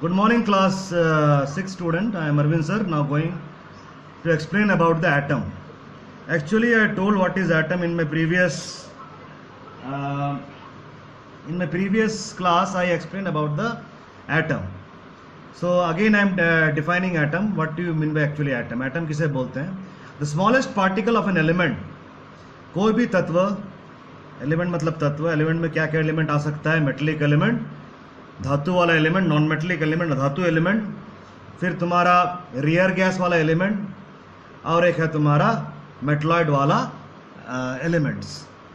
Good morning, class 6 student. I am Arvind sir. Now going to explain about the atom. Actually, I told what is atom in my previous class. I explained about the atom. So again, I am defining atom. What do you mean by actually atom? Atom किसे बोलते हैं? The smallest particle of an element. कोई भी तत्व, element मतलब तत्व, element में क्या क्या एलिमेंट आ सकता है? मेटेलिक एलिमेंट, धातु वाला एलिमेंट, नॉन मेटेलिक एलिमेंट, धातु एलिमेंट, फिर तुम्हारा रियर गैस वाला एलिमेंट, और एक है तुम्हारा मेटलॉइड वाला एलिमेंट्स.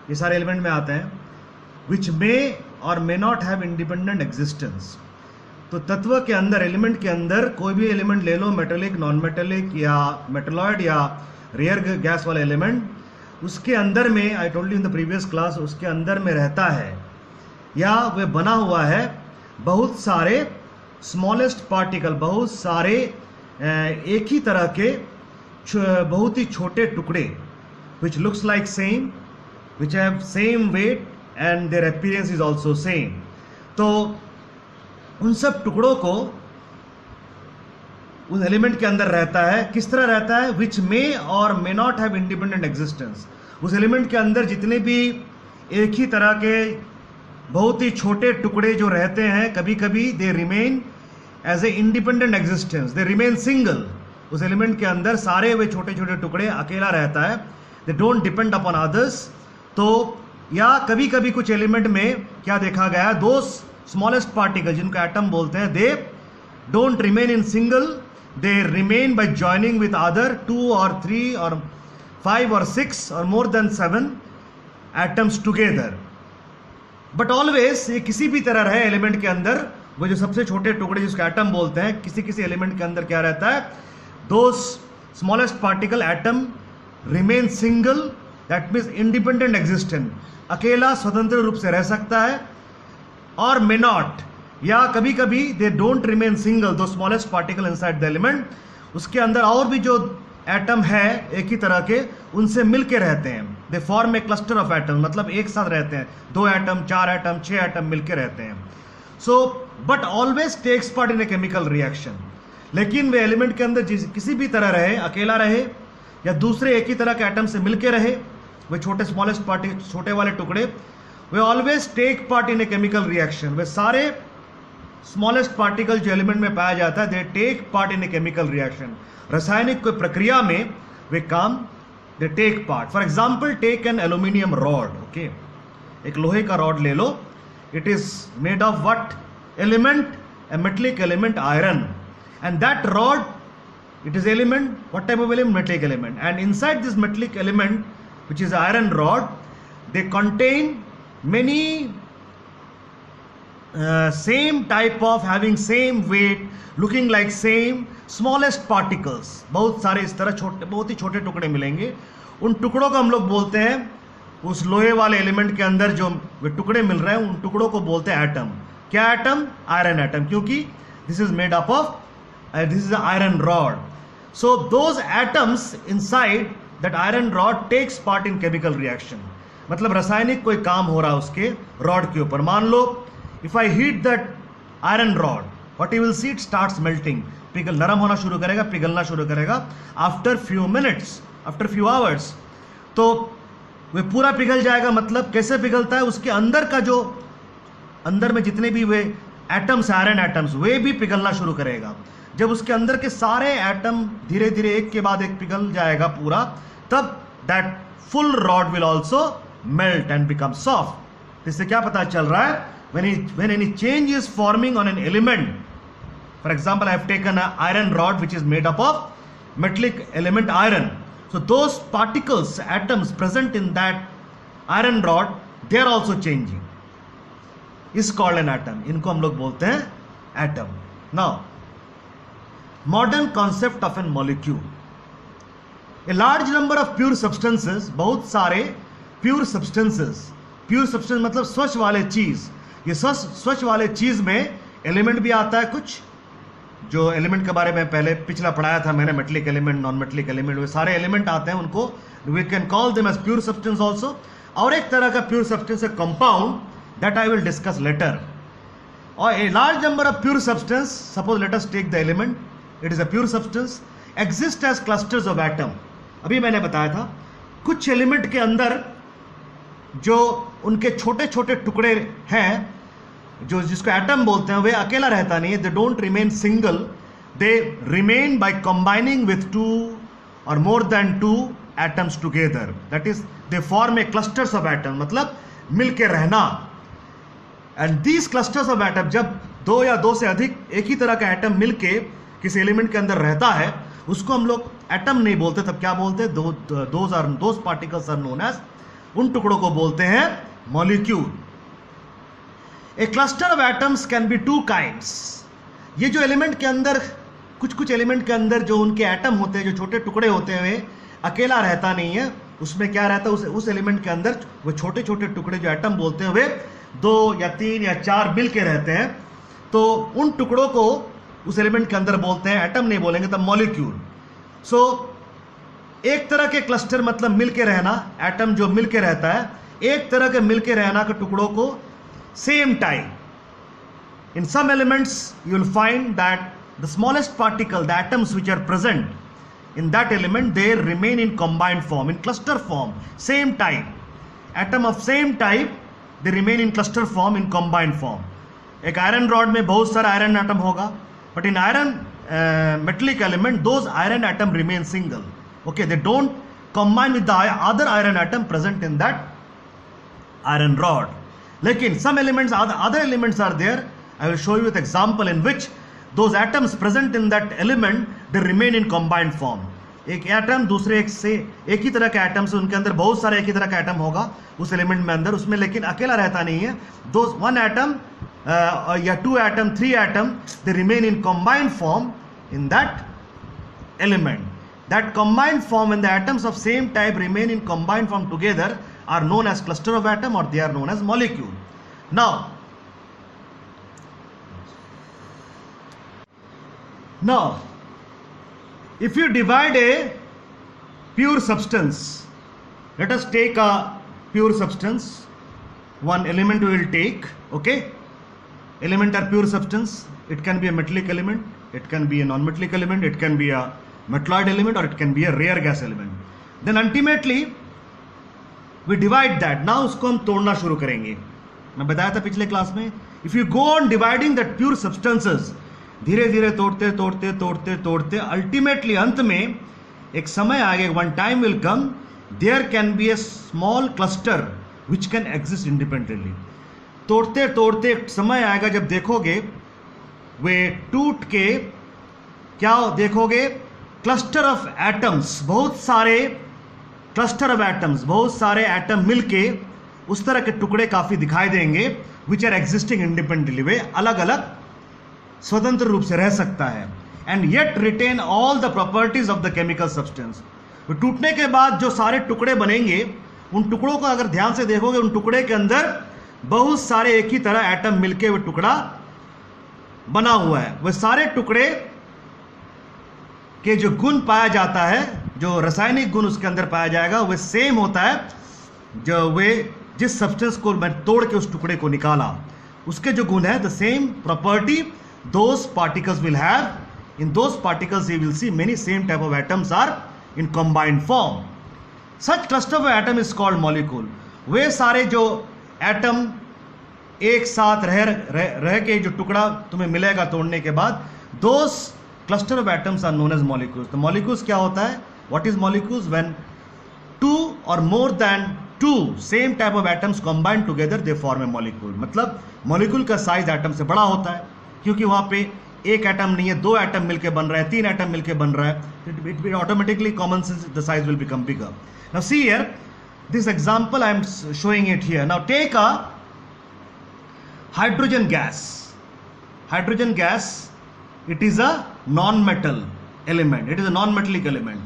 ये सारे एलिमेंट में आते हैं. विच मे और may not have independent existence. तो तत्व के अंदर, एलिमेंट के अंदर कोई भी एलिमेंट ले लो, मेटेलिक, नॉन मेटेलिक या मेटलॉइड या रियर गैस वाला एलिमेंट, उसके अंदर में, I told you in the previous class, उसके अंदर में रहता है या वह बना हुआ है बहुत सारे स्मॉलेस्ट पार्टिकल, बहुत सारे एक ही तरह के बहुत ही छोटे टुकड़े, which looks like same, which have same weight and their appearance is also same. तो उन सब टुकड़ों को उस एलिमेंट के अंदर रहता है. किस तरह रहता है? विच मे और may not have independent existence. उस एलिमेंट के अंदर जितने भी एक ही तरह के बहुत ही छोटे टुकड़े जो रहते हैं, कभी कभी they remain as a independent existence, they remain single. उस एलिमेंट के अंदर सारे वे छोटे छोटे टुकड़े अकेला रहता है, they don't depend upon others. तो या कभी कभी कुछ एलिमेंट में क्या देखा गया, दो स्मॉलेस्ट पार्टिकल जिनको एटम बोलते हैं, दे don't remain in single, they remain by joining with other 2 or 3 or 5 or 6 or more than 7 atoms together. But always ये किसी भी तरह रहे एलिमेंट के अंदर, वो जो सबसे छोटे टुकड़े जिसको एटम बोलते हैं, किसी किसी एलिमेंट के अंदर क्या रहता है, those smallest particle atom remain single, that means independent existent, अकेला स्वतंत्र रूप से रह सकता है, और may not, या कभी कभी दे डोंट रिमेन सिंगल, दो smallest particle inside the element, उसके अंदर और भी जो एटम है एक ही तरह के, उनसे मिलके रहते हैं. दे form A cluster of atom, मतलब एक साथ रहते हैं, 2 एटम, 4 एटम, 6 एटम मिलके रहते हैं. So but always takes part in a chemical reaction. लेकिन वे एलिमेंट के अंदर किसी भी तरह रहे, अकेला रहे या दूसरे एक ही तरह के एटम से मिलके रहे, वे छोटे स्मॉलेस्ट पार्टिकल, छोटे वाले टुकड़े, वे always take part in a chemical reaction. वे सारे स्मॉलेस्ट पार्टिकल जो एलिमेंट में पाया जाता है, they take part in a chemical reaction. रासायनिक कोई प्रक्रिया में वे काम, they take part. For example take an aluminium rod. Okay, एक लोहे का रॉड ले लो. It is made of what element? A metallic element, iron. And that rod, it is element, what type of element? Metallic element. And inside this metallic element which is iron rod, they contain many same type of, having same weight, looking like same smallest particles. बहुत सारे इस तरह छोटे, बहुत ही छोटे टुकड़े मिलेंगे. उन टुकड़ों को हम लोग बोलते हैं, उस लोहे वाले एलिमेंट के अंदर जो वे टुकड़े मिल रहे हैं, उन टुकड़ों को बोलते हैं एटम. क्या एटम? आयरन एटम, क्योंकि this is made up of, this is iron rod. So those atoms inside that iron rod takes part in chemical reaction. मतलब रासायनिक कोई काम हो रहा है उसके रॉड के ऊपर. मान लो if I heat that iron rod, what you will see, it starts melting, पिघल, नरम होना शुरू करेगा, पिघलना शुरू करेगा. after few minutes, after few hours, तो वे पूरा पिघल जाएगा. मतलब कैसे पिघलता है? उसके अंदर का जो, अंदर में जितने भी वे एटम्स, आयरन एटम्स, वे भी पिघलना शुरू करेगा. जब उसके अंदर के सारे एटम धीरे धीरे एक के बाद एक पिघल जाएगा पूरा, तब that full rod will also melt and become soft. इससे क्या पता चल रहा है? When any change is forming on an element, for example, I have taken an iron rod which is made up of metallic element iron. So those particles, atoms present in that iron rod, they are also changing. Is called an atom. इनको हम लोग बोलते हैं atom. Now, modern concept of a molecule. A large number of pure substances, बहुत सारे pure substances. Pure substance मतलब स्वच्छ वाले चीज. ये स्वच्छ वाले चीज में एलिमेंट भी आता है. कुछ जो एलिमेंट के बारे में पहले पिछला पढ़ाया था मैंने, metallic element, non metallic element, वे सारे एलिमेंट आते हैं, उनको we can call them as pure substance also. और एक तरह का प्योर सब्सटेंस है compound, that I will discuss later. or a large number of pure substance, suppose let us take the element, it is a pure substance, exist as clusters of atom. अभी मैंने बताया था कुछ element के अंदर जो उनके छोटे छोटे टुकड़े हैं, जो जिसको एटम बोलते हैं, वे अकेला रहता नहीं है. They don't remain single, they remain by combining with two और more than two atoms together. That is they form a clusters of atom, मतलब मिलके रहना. And these clusters of atom, जब दो या दो से अधिक एक ही तरह का एटम मिलके किसी एलिमेंट के अंदर रहता है, उसको हम लोग एटम नहीं बोलते, तब क्या बोलते हैं? Those particles are known as, उन टुकड़ों को बोलते हैं molecule. A cluster of atoms can be two kinds. ये जो एलिमेंट के अंदर, कुछ एलिमेंट के अंदर जो उनके एटम होते हैं, जो छोटे टुकड़े होते हैं, वे अकेला रहता नहीं है. उसमें क्या रहता है? उस एलिमेंट के अंदर वो छोटे छोटे टुकड़े जो एटम बोलते हैं, वे 2 या 3 या 4 मिल के रहते हैं. तो उन टुकड़ों को उस एलिमेंट के अंदर बोलते हैं, एटम नहीं बोलेंगे तब मॉलिक्यूल. सो एक तरह के क्लस्टर मतलब मिल के रहना, एटम जो मिल के रहता है, एक तरह के मिल के रहना के टुकड़ों को same time. In some elements you will find that the smallest particle, the atoms which are present in that element, they remain in combined form, in cluster form, same type. Atom of same type, they remain in cluster form, in combined form. एक iron rod में बहुत सारा iron atom होगा, but in iron metallic element, those iron atom remain single. Okay, they don't combine with the other iron atom present in that iron rod. लेकिन some elements, other elements are there. I will show you an example in which those atoms present in that element, they remain in combined form. एक atom दूसरे एक ही तरह का atom से, उनके अंदर बहुत सारे एक ही तरह का एटम होगा उस एलिमेंट में अंदर, उसमें लेकिन अकेला रहता नहीं है. दोस वन एटम या 2 atom 3 atom, they remain in combined form in that element. That combined form, when the atoms of same type remain in combined form together, are known as cluster of atom, or they are known as molecule. Now, if you divide a pure substance, let us take a pure substance, one element we will take, okay? Element are pure substance. It can be a metallic element, it can be a non-metallic element, it can be a metalloid element, or it can be a rare gas element. Then ultimately we divide that. Now उसको हम तोड़ना शुरू करेंगे. मैं बताया था पिछले class में, if you go on dividing that pure substances, धीरे धीरे तोड़ते तोड़ते तोड़ते तोड़ते अल्टीमेटली अंत में एक समय आएगा, one time will come, there can be a small cluster which can exist independently. तोड़ते तोड़ते एक समय आएगा जब देखोगे वे टूट के क्या देखोगे? क्लस्टर ऑफ एटम्स, बहुत सारे क्लस्टर ऑफ एटम्स, बहुत सारे एटम मिलके उस तरह के टुकड़े काफी दिखाई देंगे, विच आर एग्जिस्टिंग इंडिपेंडेंटली. वे अलग अलग स्वतंत्र रूप से रह सकता है. And yet retain all the properties of the chemical substance. तो टूटने के बाद जो सारे टुकड़े बनेंगे, उन टुकड़ों को अगर ध्यान से देखोगे, उन टुकड़े के अंदर बहुत सारे एक ही तरह एटम मिलके वो टुकड़ा बना हुआ है. वह सारे टुकड़े के जो गुण पाया जाता है, जो रासायनिक गुण उसके अंदर पाया जाएगा, वह सेम होता है जो वे जिस सब्सटेंस को मैं तोड़ के उस टुकड़े को निकाला, उसके जो गुण है, the same property those particles will have. In those particles you will see many same type of atoms are in combined form. Such cluster of atom is called molecule. वे सारे जो एटम एक साथ रह के जो टुकड़ा तुम्हें मिलेगा तोड़ने के बाद, those cluster of atoms are known as molecules. तो molecules क्या होता है? What is molecules? When 2 or more than 2 same type of atoms combine together, they form a molecule. मतलब molecule का साइज एटम से बड़ा होता है, क्योंकि वहां पे एक एटम नहीं है, 2 एटम मिलके बन रहा है, 3 एटम मिलके बन रहा है. It automatically common sense the size will become bigger. Now see here this example I am showing it here. Now take a hydrogen gas. Hydrogen gas, it is a non metal element, it is a non metallic element.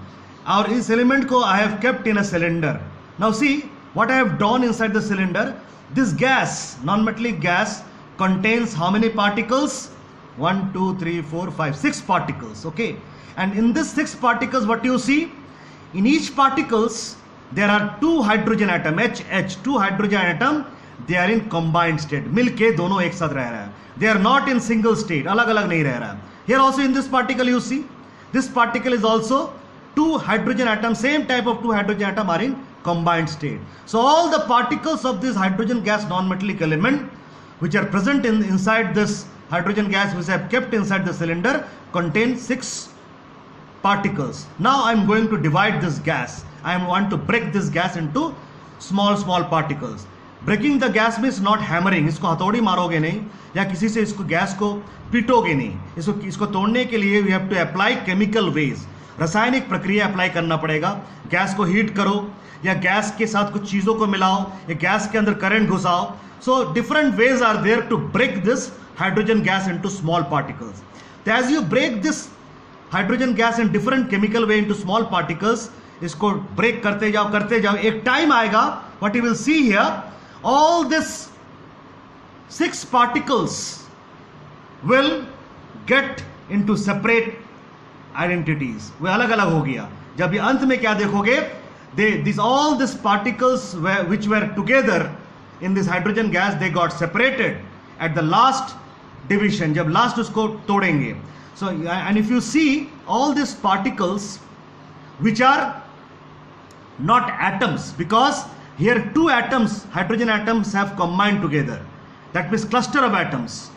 और इस element को I have kept in a cylinder. Now see what I have done inside the cylinder. This gas, non metallic gas, contains how many particles? 1 2 3 4 5 6 particles. Okay, and in this 6 particles, what you see, in each particles there are 2 hydrogen atom, H, 2 hydrogen atom they are in combined state, मिलके दोनों एक साथ रह रहा है. They are not in single state, अलग अलग नहीं रह रहा है. Here also in this particle you see, this particle is also two hydrogen atoms, same type of two hydrogen atom are in combined state. So all the particles of this hydrogen gas non-metallic element which are present inside this hydrogen gas which I have kept inside the cylinder contain 6 particles. Now I am going to divide this gas. I want to break this gas into small particles. Breaking the gas means not hammering. इसको हथौड़ी मारोगे नहीं या किसी से इसको gas को पीटोगे नहीं. इसको तोड़ने के लिए we have to apply chemical ways. रासायनिक प्रक्रिया अप्लाई करना पड़ेगा. गैस को हीट करो या गैस के साथ कुछ चीजों को मिलाओ या गैस के अंदर करंट घुसाओ. So different ways are there to break this hydrogen gas into small particles. As you break this hydrogen gas in different chemical way into small particles, इसको ब्रेक करते जाओ, एक टाइम आएगा what you will see here, all this 6 particles will get into separate identities, वे अलग अलग हो गया. जब ये अंत में क्या देखोगे, all these particles which were together in this hydrogen gas, they got separated at the last division, जब last उसको तोड़ेंगे. So and if you see all these particles which are not atoms, because here 2 atoms, hydrogen atoms have combined together, that means cluster of atoms.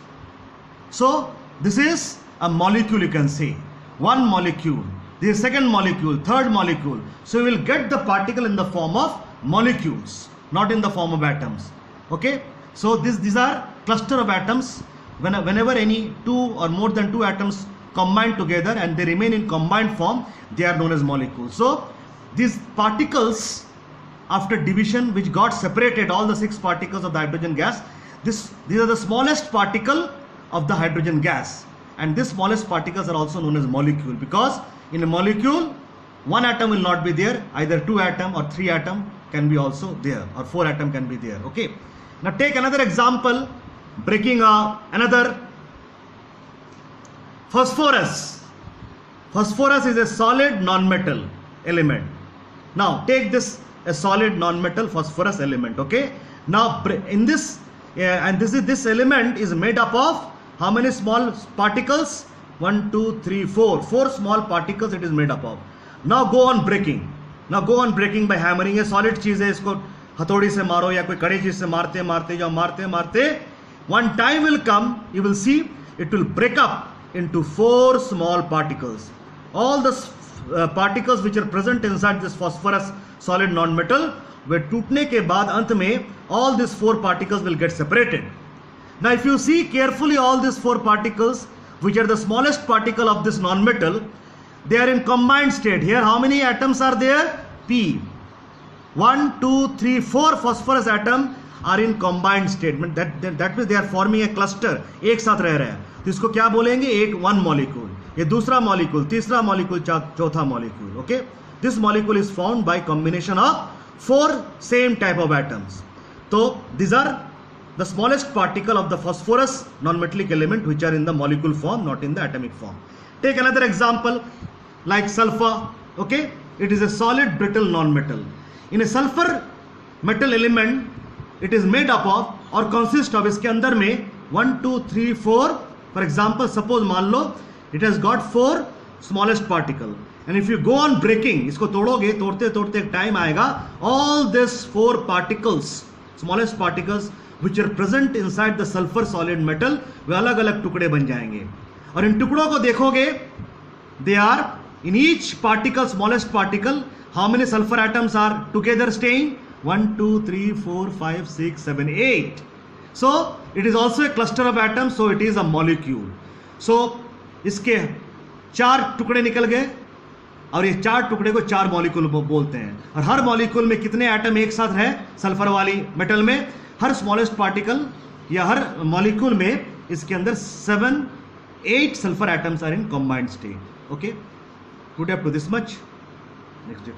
So this is a molecule, you can say. One molecule, the second molecule, third molecule. So you will get the particle in the form of molecules, not in the form of atoms. Okay, so these are cluster of atoms. Whenever any 2 or more than 2 atoms combine together and they remain in combined form, they are known as molecules. So these particles after division which got separated, all the 6 particles of the hydrogen gas, these are the smallest particle of the hydrogen gas. And these smallest particles are also known as molecule, because in a molecule 1 atom will not be there, either 2 atom or 3 atom can be also there, or 4 atom can be there. Okay, now take another example, breaking another phosphorus. Phosphorus is a solid non-metal element. Now take this, a solid non-metal phosphorus element. Okay, now in this and this element is made up of how many small particles? 1, 2, 3, 4. 4 small particles it is made up of. Now go on breaking. By hammering. A solid चीज है, इसको हथौड़ी से मारो या कोई कड़ी चीज से मारते. One time will come, you will see it will break up into 4 small particles. All the particles which are present inside this phosphorus solid non-metal, वे टूटने के बाद अंत में all these 4 particles will get separated. Now if you see carefully, all these 4 particles which are the smallest particle of this non-metal, they are in combined state. Here how many atoms are there? P. 1, 2, 3, 4 phosphorus atom are in combined state. That means they are forming a cluster. एक साथ रह रहे हैं, तो इसको क्या बोलेंगे? एक 1 molecule. ये दूसरा molecule, तीसरा molecule, चौथा molecule. Okay, this molecule is formed by combination of 4 same type of atoms. So these are the smallest particle of the phosphorus non-metallic element which are in the molecule form, not in the atomic form. Take another example like sulfur. Okay, it is a solid brittle non-metal. In a sulfur metal element, it is made up of or consist of, इसके अंदर में 1, 2, 3, 4. For example, suppose मान लो it has got 4 smallest particle, and if you go on breaking, इसको तोड़ोगे, तोड़ते एक time आएगा, all these 4 particles, smallest particles which are present inside the sulfur solid metal, वे अलग अलग टुकड़े बन जाएंगे. और इन टुकड़ों को देखोगे, they are in each particle, smallest particle, how many sulfur atoms are together staying? 1, 2, 3, 4, 5, 6, 7, 8. So it is also a cluster of atoms, so it is a molecule. So इसके 4 टुकड़े निकल गए, और ये 4 टुकड़े को 4 मॉलिक्यूल बोलते हैं. और हर मॉलिक्यूल में कितने एटम एक साथ है सल्फर वाली मेटल में? हर स्मॉलेस्ट पार्टिकल या हर मॉलिक्यूल में इसके अंदर 7, 8 sulphur atoms are in combined state. Okay, good up to this much. Next day.